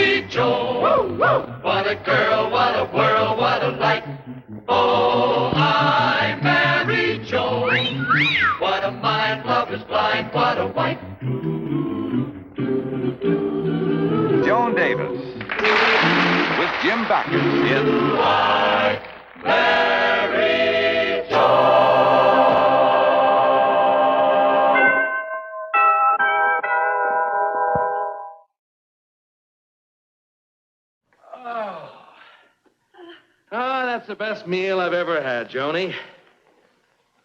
marry Joan. What a girl, what a world, what a light. Oh, I marry Joan. What a mind, love is blind, what a wife. Joan Davis with Jim Backus in I marry Joan. Oh, that's the best meal I've ever had, Joanie.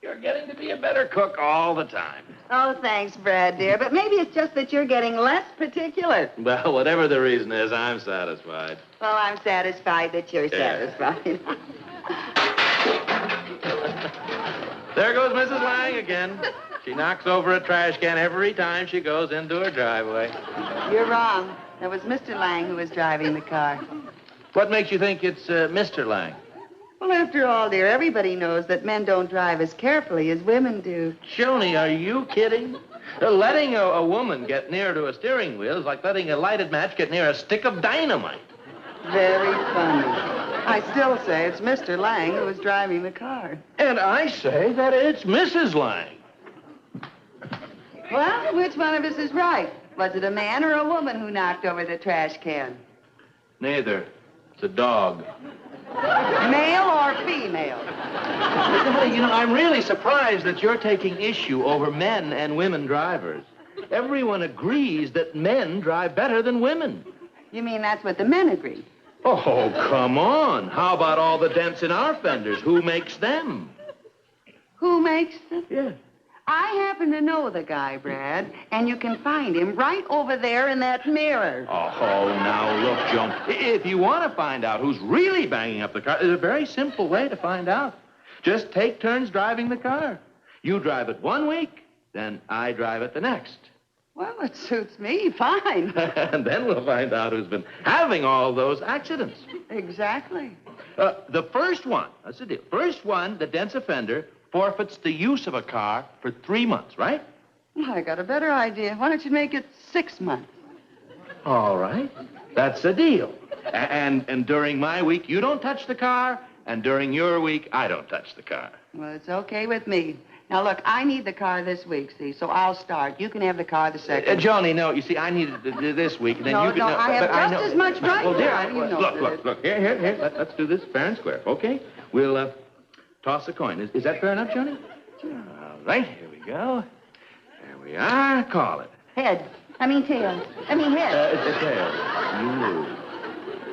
You're getting to be a better cook all the time. Oh, thanks, Brad, dear. But maybe it's just that you're getting less particular. Well, whatever the reason is, I'm satisfied. Well, I'm satisfied that you're satisfied. There goes Mrs. Lang again. She knocks over a trash can every time she goes into her driveway. You're wrong. That was Mr. Lang who was driving the car. What makes you think it's Mr. Lang? Well, after all, dear, everybody knows that men don't drive as carefully as women do. Joanie, are you kidding? Letting a woman get near to a steering wheel is like letting a lighted match get near a stick of dynamite. Very funny. I still say it's Mr. Lang who was driving the car. And I say that it's Mrs. Lang. Well, which one of us is right? Was it a man or a woman who knocked over the trash can? Neither. It's a dog. Male or female? You know, I'm really surprised that you're taking issue over men and women drivers. Everyone agrees that men drive better than women. You mean that's what the men agree? Oh, come on. How about all the dents in our fenders? Who makes them? Who makes them? Yeah. I happen to know the guy, Brad, and you can find him right over there in that mirror. Oh, now look, Joan. If you want to find out who's really banging up the car, there's a very simple way to find out. Just take turns driving the car. You drive it 1 week, then I drive it the next. Well, it suits me fine. And then we'll find out who's been having all those accidents. Exactly. The first one, that's the deal. First one that dents a fender forfeits the use of a car for 3 months, right? Well, I got a better idea. Why don't you make it 6 months? All right. That's a deal. And during my week, you don't touch the car, and during your week, I don't touch the car. Well, it's okay with me. Now, look, I need the car this week, see, so I'll start. You can have the car the second. Joanie, no, you see, I need it this week, and then you can... No, I have just as much right. Well, dear, now. Look. Here. Let's do this fair and square, okay? We'll, toss a coin. Is that fair enough, Joanie? Sure. All right, here we go. There we are. Call it. Tail. Head. Tail. You lose.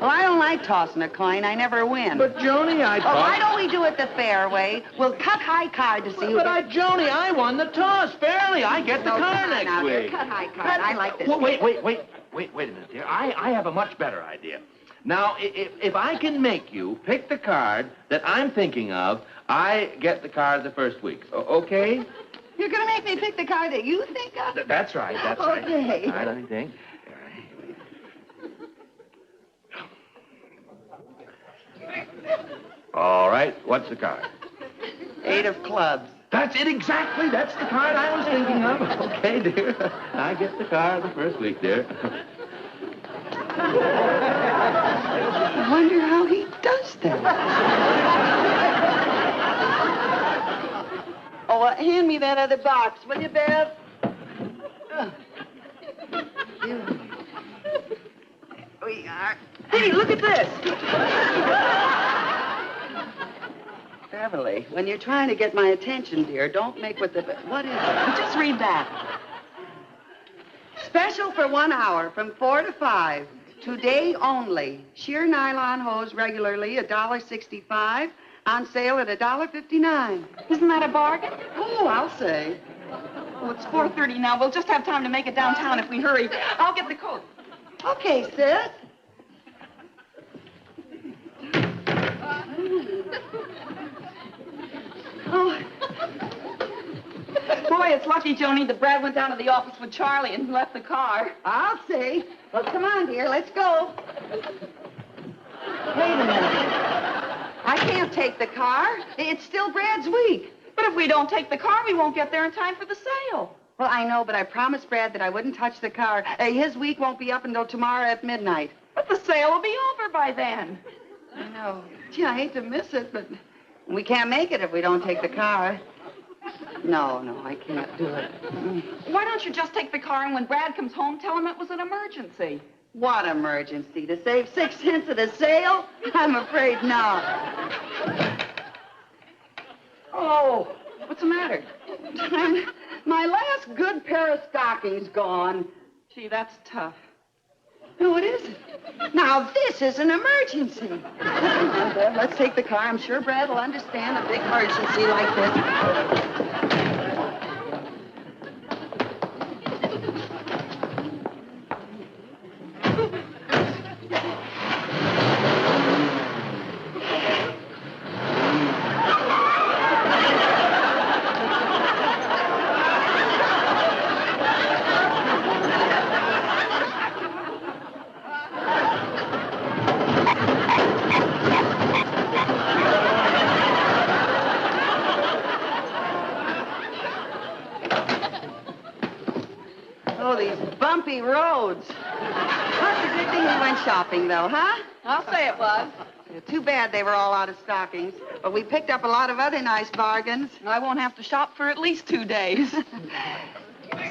Well, I don't like tossing a coin. I never win. But, Joanie, I tossed... Oh, why don't we do it the fair way? We'll cut high card to see who... But, Joanie, I won the toss fairly. I get the car next week. Cut high card. I like this. Well, wait a minute, dear. I have a much better idea. Now, if I can make you pick the card that I'm thinking of, I get the card the first week. Okay? You're going to make me pick the card that you think of? That's right. Okay. All right, let me think. All right, what's the card? 8 of clubs. That's it exactly. That's the card I was thinking of. Okay, dear. I get the card the first week, dear. I wonder how he does that. Oh, hand me that other box, will you, Bev? Here we are. Hey, look at this. Beverly, when you're trying to get my attention, dear, don't make what is it? Just read that. Special for 1 hour from 4 to 5. Today only. Sheer nylon hose regularly $1.65. On sale at $1.59. Isn't that a bargain? Oh, I'll say. Oh, it's 4:30 now. We'll just have time to make it downtown if we hurry. I'll get the coat. Okay, sis. Oh. Boy, it's lucky, Joanie, that Brad went down to the office with Charlie and left the car. I'll see. Well, come on, dear. Let's go. Wait a minute. I can't take the car. It's still Brad's week. But if we don't take the car, we won't get there in time for the sale. Well, I know, but I promised Brad that I wouldn't touch the car. His week won't be up until tomorrow at midnight. But the sale will be over by then. I know. Gee, I hate to miss it, but we can't make it if we don't take the car. No, I can't do it. Why don't you just take the car and when Brad comes home, tell him it was an emergency? What emergency? To save 6 cents at a sale? I'm afraid not. Oh, what's the matter? My last good pair of stockings gone. Gee, that's tough. No, it isn't. Now, this is an emergency. Come on, Bev, let's take the car. I'm sure Brad will understand a big emergency like this. Bumpy roads. That's a good thing we went shopping, though, huh? I'll say it was. Too bad they were all out of stockings. But we picked up a lot of other nice bargains. I won't have to shop for at least 2 days.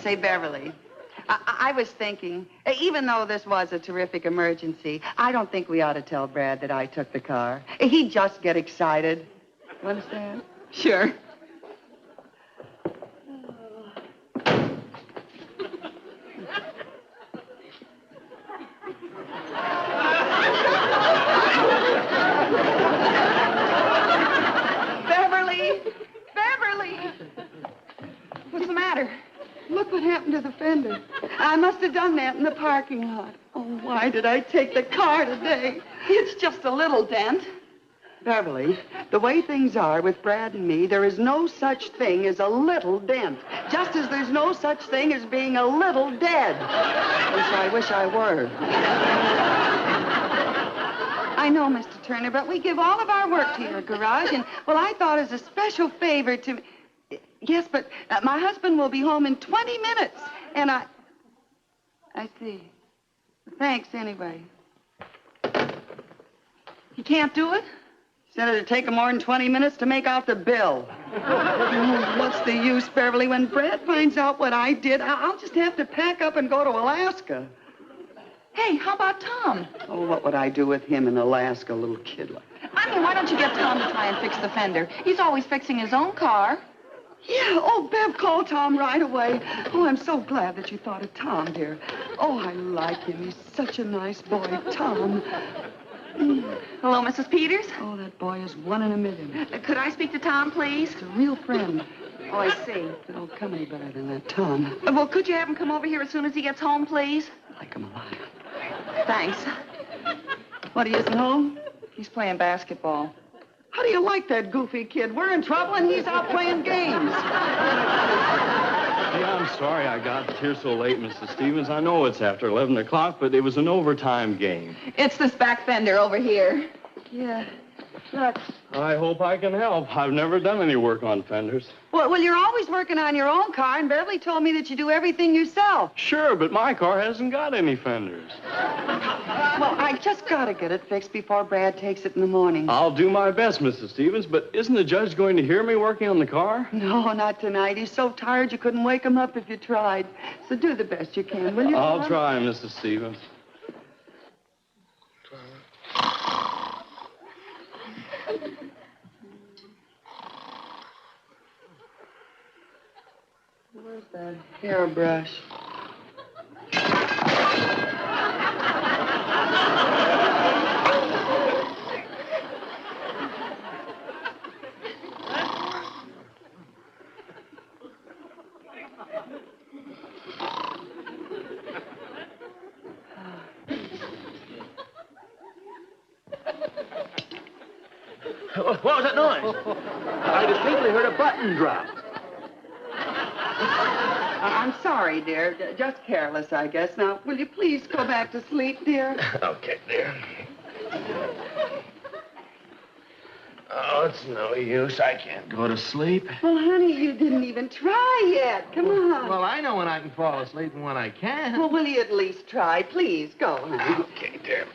Say, Beverly, I was thinking, even though this was a terrific emergency, I don't think we ought to tell Brad that I took the car. He'd just get excited. You understand? Sure. What's the matter? Look what happened to the fender. I must have done that in the parking lot. Oh, why did I take the car today? It's just a little dent. Beverly, the way things are with Brad and me, there is no such thing as a little dent. Just as there's no such thing as being a little dead. Which I wish I were. I know, Mr. Turner, but we give all of our work to your garage, and, well, I thought as a special favor to me... Yes, but my husband will be home in 20 minutes, and I see. Thanks, anyway. You can't do it? Said it'd take him more than 20 minutes to make out the bill. Oh, what's the use, Beverly? When Brad finds out what I did, I'll just have to pack up and go to Alaska. Hey, how about Tom? Oh, what would I do with him in Alaska, little kid like that? I mean, why don't you get Tom to try and fix the fender? He's always fixing his own car. Yeah, oh, Bev, call Tom right away. Oh, I'm so glad that you thought of Tom, dear. Oh, I like him. He's such a nice boy, Tom. Hello, Mrs. Peters? Oh, that boy is 1 in a million. Could I speak to Tom, please? He's a real friend. Oh, I see. They don't come any better than that Tom. Well, could you have him come over here as soon as he gets home, please? I like him a lot. Thanks. What, he isn't home? He's playing basketball. How do you like that goofy kid? We're in trouble and he's out playing games. Yeah, I'm sorry I got here so late, Mrs. Stevens. I know it's after 11 o'clock, but it was an overtime game. It's this back fender over here. Yeah. Look. I hope I can help. I've never done any work on fenders. Well, you're always working on your own car, and Beverly told me that you do everything yourself. Sure, but my car hasn't got any fenders. Well, I just gotta get it fixed before Brad takes it in the morning. I'll do my best, Mrs. Stevens, but isn't the judge going to hear me working on the car? No, not tonight. He's so tired you couldn't wake him up if you tried. So do the best you can, will you? I'll try, Mrs. Stevens. Where's that hairbrush? What was that noise? I distinctly heard a button drop. I'm sorry, dear. Just careless, I guess. Now, will you please go back to sleep, dear? Okay, dear. Oh, it's no use. I can't go to sleep. Well, honey, you didn't even try yet. Come on. Well, I know when I can fall asleep and when I can't. Well, will you at least try? Please, go, honey. Okay, dear.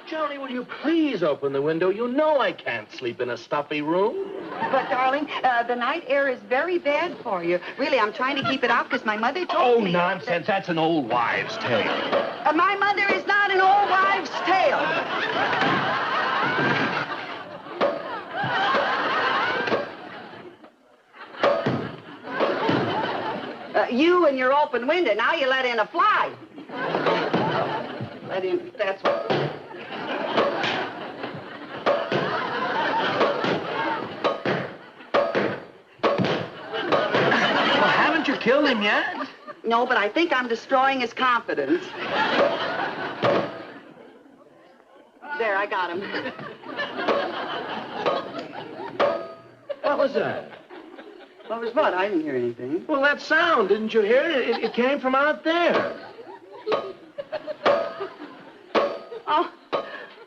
Joanie, will you please open the window? You know I can't sleep in a stuffy room. But, darling, the night air is very bad for you. Really, I'm trying to keep it out because my mother told me... Oh, nonsense. That's an old wives' tale. My mother is not an old wives' tale. You and your open window. Now you let in a fly. Let in... That's what... Killed him yet? No, but I think I'm destroying his confidence. There, I got him. What was that? What was what? I didn't hear anything. Well, that sound, didn't you hear it? It came from out there. Oh,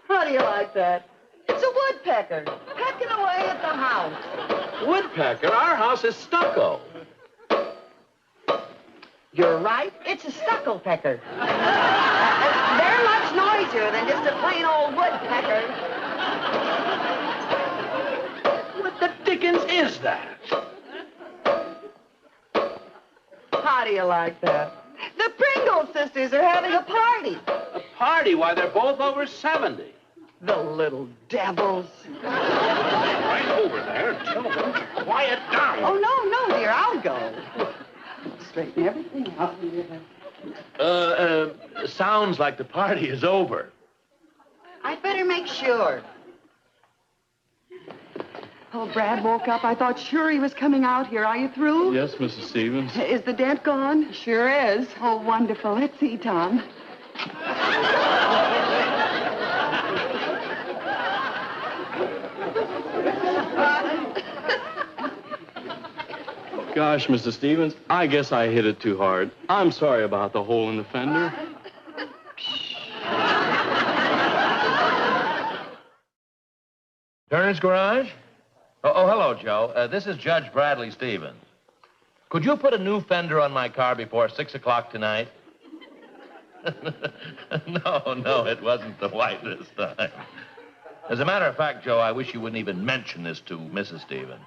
how do you like that? It's a woodpecker, pecking away at the house. Woodpecker? Our house is stucco. You're right. It's a stucco pecker. They're much noisier than just a plain old woodpecker. What the dickens is that? How do you like that? The Pringle sisters are having a party. A party? Why, they're both over 70. The little devils. Right over there and tell them to quiet down. Oh, no, dear. I'll go. Straighten everything out. Sounds like the party is over. I'd better make sure. Oh, Brad woke up. I thought sure he was coming out here. Are you through? Yes, Mrs. Stevens. Is the dent gone? Sure is. Oh, wonderful. Let's see, Tom. Gosh, Mrs. Stevens, I guess I hit it too hard. I'm sorry about the hole in the fender. Turner's Garage? Oh, hello, Joe. This is Judge Bradley Stevens. Could you put a new fender on my car before 6 o'clock tonight? No, it wasn't the white this time. As a matter of fact, Joe, I wish you wouldn't even mention this to Mrs. Stevens.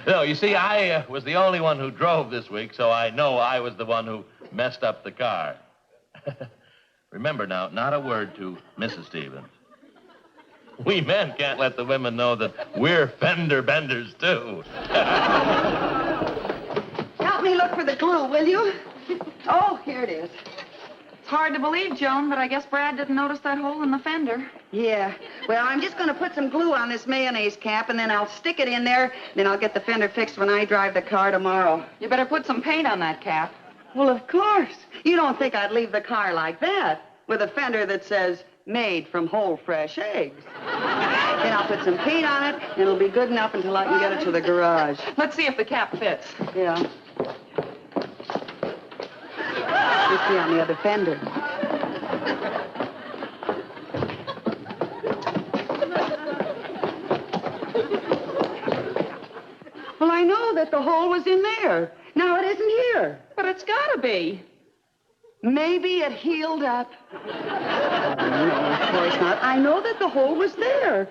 No, you see, I was the only one who drove this week, so I know I was the one who messed up the car. Remember now, not a word to Mrs. Stevens. We men can't let the women know that we're fender benders, too. Help me look for the glue, will you? Oh, here it is. It's hard to believe, Joan, but I guess Brad didn't notice that hole in the fender. Yeah. Well, I'm just going to put some glue on this mayonnaise cap, and then I'll stick it in there. Then I'll get the fender fixed when I drive the car tomorrow. You better put some paint on that cap. Well, of course. You don't think I'd leave the car like that, with a fender that says, made from whole fresh eggs. Then I'll put some paint on it, and it'll be good enough until I can get it to the garage. Let's see if the cap fits. Yeah. Let's see on the other fender. Well, I know that the hole was in there. Now it isn't here. But it's gotta be. Maybe it healed up. Oh, no, of course not. I know that the hole was there.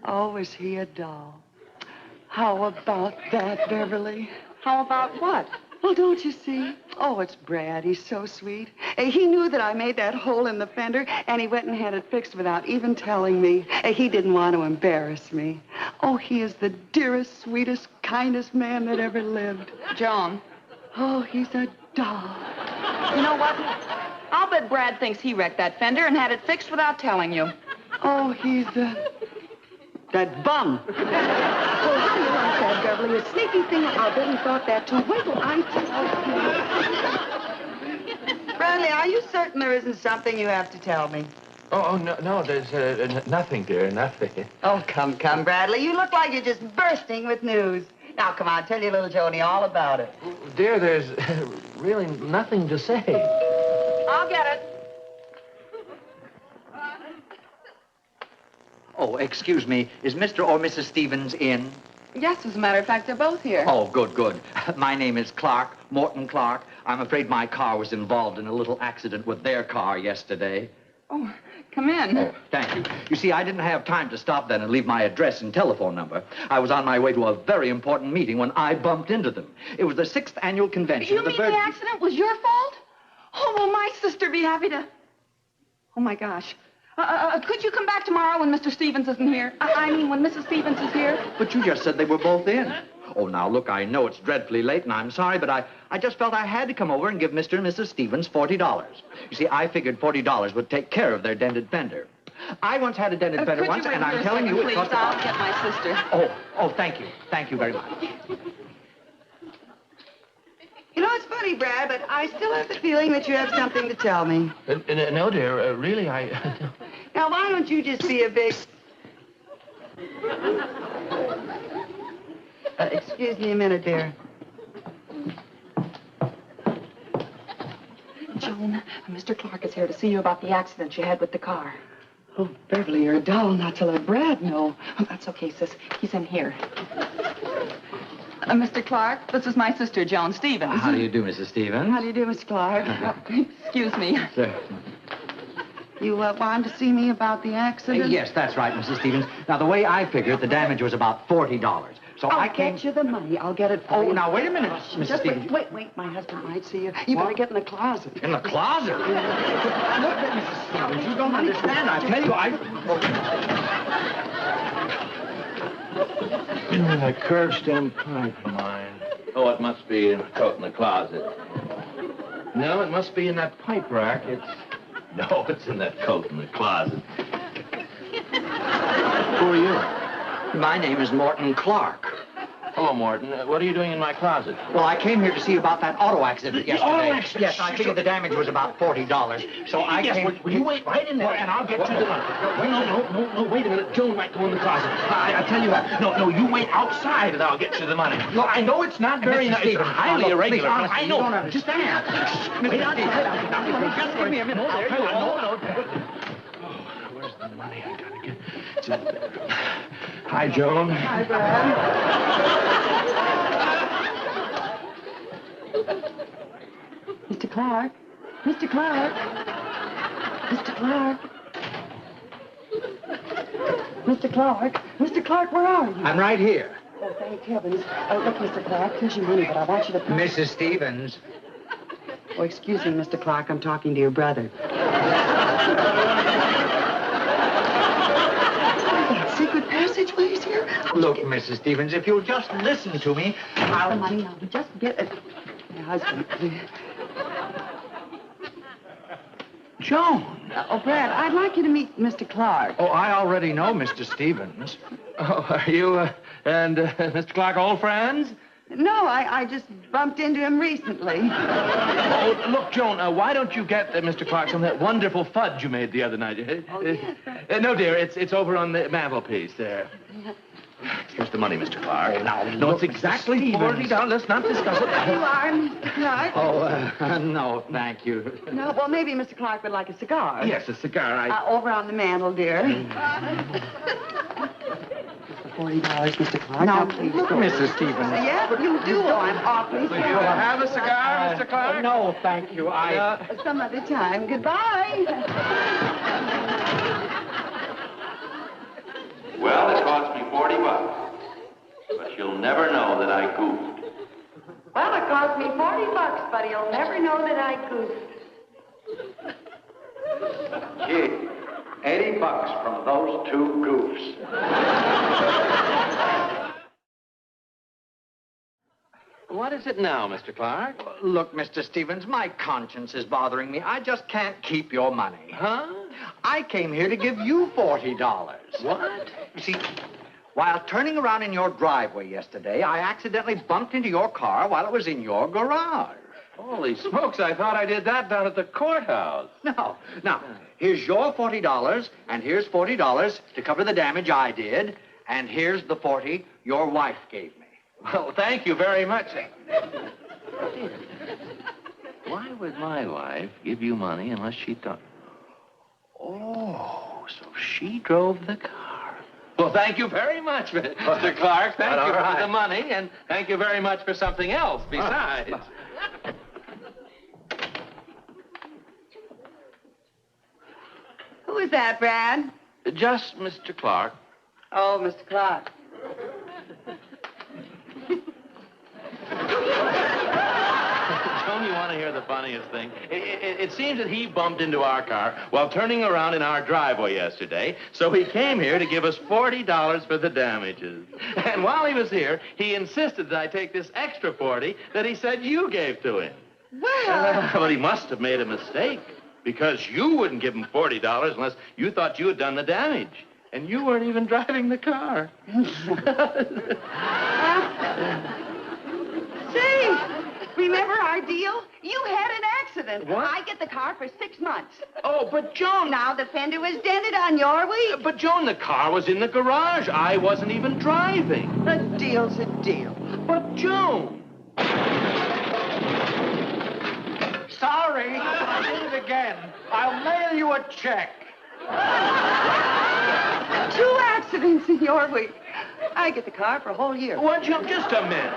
Oh, was he a doll? How about that, Beverly? How about what? Well, don't you see? Oh, it's Brad. He's so sweet. He knew that I made that hole in the fender, and he went and had it fixed without even telling me. He didn't want to embarrass me. Oh, he is the dearest, sweetest, kindest man that ever lived. Joan. Oh, he's a doll. You know what? I'll bet Brad thinks he wrecked that fender and had it fixed without telling you. Oh, he's that bum. Oh, how do you like that, Beverly? A sneaky thing. I'll bet he thought that, too. Wait till I tell you. Bradley, are you certain there isn't something you have to tell me? Oh, no, there's nothing, dear, nothing. Oh, come, Bradley. You look like you're just bursting with news. Now, come on, tell your little Joanie all about it. Dear, there's really nothing to say. I'll get it. Oh, excuse me. Is Mr. or Mrs. Stevens in? Yes, as a matter of fact, they're both here. Oh, good, good. My name is Clark, Morton Clark. I'm afraid my car was involved in a little accident with their car yesterday. Oh, come in. Oh, thank you. You see, I didn't have time to stop then and leave my address and telephone number. I was on my way to a very important meeting when I bumped into them. It was the 6th annual convention You of the mean Bird... the accident was your fault? Oh, will my sister be happy to... Oh, my gosh. Could you come back tomorrow when Mr. Stevens isn't here? I mean, when Mrs. Stevens is here? But you just said they were both in. Oh, now, look, I know it's dreadfully late, and I'm sorry, but I just felt I had to come over and give Mr. and Mrs. Stevens $40. You see, I figured $40 would take care of their dented fender. I once had a dented fender once, and I'm telling you... Please, I'll get my sister. Oh, thank you. Thank you very much. You know, it's funny, Brad, but I still have the feeling that you have something to tell me. No, dear, really, I... Now, why don't you just be a big... excuse me a minute, dear. Joan, Mr. Clark is here to see you about the accident you had with the car. Oh, Beverly, you're a doll not to let Brad know. Oh, that's okay, sis. He's in here. Mr. Clark, this is my sister, Joan Stevens. How do you do, Mrs. Stevens? How do you do, Mr. Clark? Excuse me. Sir. You wanted to see me about the accident? Yes, that's right, Mrs. Stevens. Now, the way I figured, the damage was about $40. So I came... I'll get you the money. I'll get it for Oh, you. now, wait a minute, Mrs. Just Stevens. wait. My husband might see you. You better get in the closet. In the closet? Look, Mrs. Stevens, you don't understand. I tell you, That curved stem pipe of mine. Oh, it must be in a coat in the closet. No, it must be in that pipe rack. No, it's in that coat in the closet. Who are you? My name is Morton Clark. Hello, Morton. What are you doing in my closet? Well, I came here to see you about that auto accident yesterday. auto accident? Yes, I figured the damage was about $40. So I came... Will you wait right in there, and I'll get you the money. No, wait a minute. Joan might go in the closet. I tell you what. No, you wait outside, and I'll get you the money. No, I know it's not very nice. It's highly irregular. I know. You don't understand. Wait outside. Just give me a minute. No. Where's the money? I gotta get... It's in the bedroom. Hi, Joan. Hi, Brad. Mr. Clark. Mr. Clark. Mr. Clark. Mr. Clark. Mr. Clark, where are you? I'm right here. Oh, thank heavens. Look, Mr. Clark, here's your money, but I want you to... Mrs. Stevens. Oh, excuse me, Mr. Clark. I'm talking to your brother. Secret passageways here? Look, Mrs. Stevens, if you'll just listen to me, The money now. Just get it. Your husband. Joan. Oh, Brad, I'd like you to meet Mr. Clark. Oh, I already know Mr. Stevens. Oh, are you and Mr. Clark old friends? No, I just bumped into him recently. Oh, look, Joan, why don't you get Mr. Clark some of that wonderful fudge you made the other night? Oh, yes. No, dear, it's over on the mantelpiece there. Here's the money, Mr. Clark. No, it's exactly $40. Let's not discuss it. You are, Mr. Clark? Oh, no, thank you. No, well, maybe Mr. Clark would like a cigar. Yes, a cigar. Over on the mantel, dear. $40, Mr. Clark. Now, please. Look, Mrs. Stevens. Yes, you do. I'm awfully sorry. Will you have a cigar, Mr. Clark? No, thank you. Some other time. Goodbye. Well, it cost me $40, but you'll never know that I goofed. Well, it cost me $40, but you'll never know that I goofed. Gee, $80 from those two goofs. What is it now, Mr. Clark? Look, Mr. Stevens, my conscience is bothering me. I just can't keep your money. Huh? I came here to give you $40. What? You see, while turning around in your driveway yesterday, I accidentally bumped into your car while it was in your garage. Holy smokes, I thought I did that down at the courthouse. No. Now, here's your $40, and here's $40 to cover the damage I did, and here's the $40 your wife gave me. Well, thank you very much. Why would my wife give you money unless she thought... Oh, so she drove the car. Well, thank you very much, Mr. Clark. Thank you for the money, and thank you very much for something else besides. Who is that, Brad? Just Mr. Clark. Oh, Mr. Clark. Joan, you want to hear the funniest thing? It seems that he bumped into our car while turning around in our driveway yesterday, so he came here to give us $40 for the damages. And while he was here, he insisted that I take this extra $40 that he said you gave to him. Well... But he must have made a mistake, because you wouldn't give him $40 unless you thought you had done the damage. And you weren't even driving the car. Say, remember our deal? You had an accident. What? I get the car for 6 months. Oh, but Joan... Now the fender was dented on your week. But Joan, the car was in the garage. I wasn't even driving. A deal's a deal. But Joan... Sorry, I did it again. I'll mail you a check. 2 accidents in your week. I get the car for a whole year. What, Joan? Just a minute.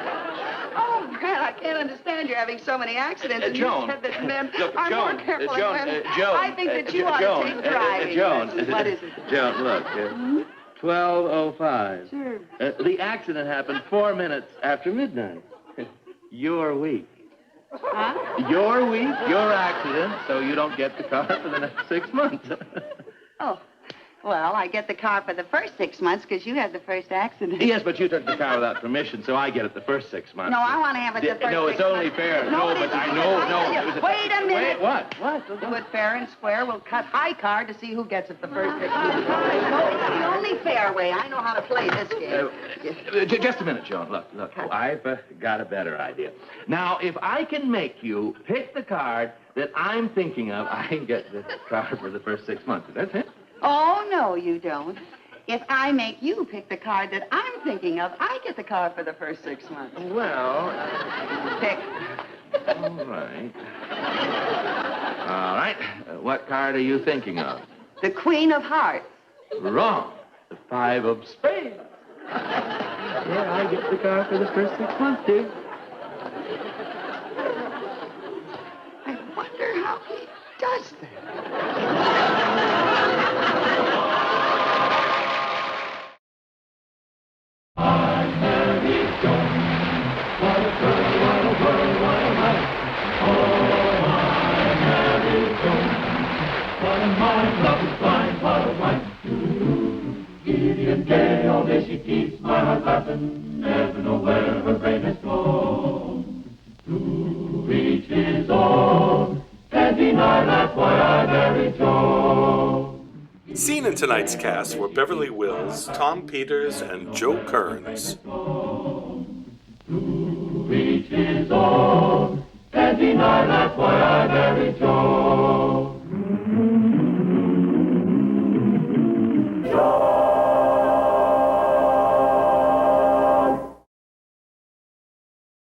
Oh, Brad, I can't understand you're having so many accidents. And Joan. You said that men Look, are Joan, more careful Joan, than women. Joan, I think that you ought Joan, to take driving. Joan. lessons. What is it? Joan, look. 12:05. Sure. The accident happened 4 minutes after midnight. Your week. Huh? Your week, your accident, so you don't get the car for the next 6 months. Oh. Well, I get the car for the first 6 months because you had the first accident. Yes, but you took the car without permission, so I get it the first 6 months. No, I want to have it the first No, it's 6 only months. fair. No, No, it but isn't. I know. Wait a minute. Wait, what? Do it fair and square. We'll cut high card to see who gets it the first 6 months. No, it's the only fair way. I know how to play this game. Just a minute, Joan. Look. I've got a better idea. Now, if I can make you pick the card that I'm thinking of, I can get the car for the first 6 months. Is that it? Oh, no, you don't. If I make you pick the card that I'm thinking of, I get the car for the first 6 months. Well... Pick. All right. What card are you thinking of? The Queen of Hearts. Wrong. The 5 of spades. Yeah, I get the car for the first 6 months, dear. I wonder how he does that. Gay, all day she keeps my heart laughing, never know where her brain has gone. To each his own, can't deny that's why I married Joan. Seen in tonight's cast were Beverly Wills, Tom Peters, and Joe Kearns. To each his own, can't deny that's why I married Joan.